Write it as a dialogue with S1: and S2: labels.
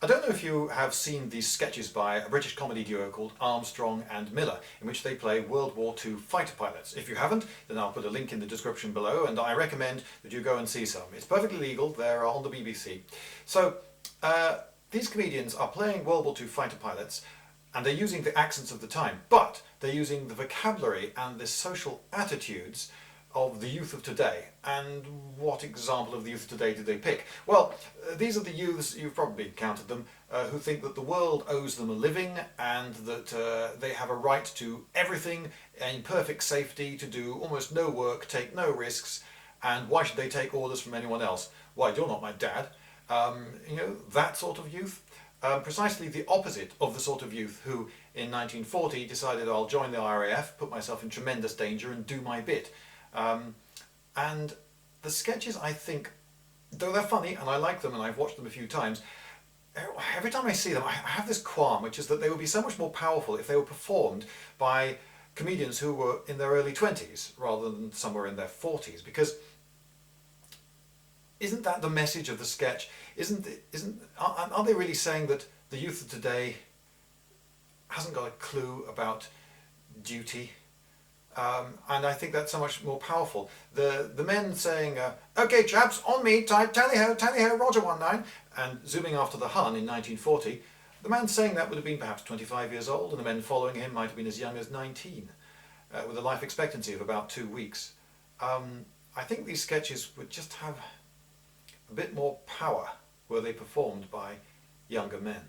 S1: I don't know if you have seen these sketches by a British comedy duo called Armstrong and Miller, in which they play World War II fighter pilots. If you haven't, then I'll put a link in the description below, and I recommend that you go and see some. It's perfectly legal, they're on the BBC. So, these comedians are playing World War II fighter pilots, and they're using the accents of the time, but they're using the vocabulary and the social attitudes of the youth of today. And what example of the youth of today did they pick? Well, these are the youths, you've probably encountered them, who think that the world owes them a living and that they have a right to everything in perfect safety, to do almost no work, take no risks, and why should they take orders from anyone else? Why, you're not my dad. You know, that sort of youth. Precisely the opposite of the sort of youth who in 1940 decided, I'll join the RAF, put myself in tremendous danger and do my bit. And the sketches, I think, though they're funny and I like them and I've watched them a few times, every time I see them I have this qualm, which is that they would be so much more powerful if they were performed by comedians who were in their early 20s rather than somewhere in their 40s, because isn't that the message of the sketch? Are they really saying that the youth of today hasn't got a clue about duty? And I think that's so much more powerful. The men saying, okay chaps, on me, tally ho, Roger 19, and zooming after the Hun in 1940, the man saying that would have been perhaps 25 years old, and the men following him might have been as young as 19, with a life expectancy of about 2 weeks. I think these sketches would just have a bit more power were they performed by younger men.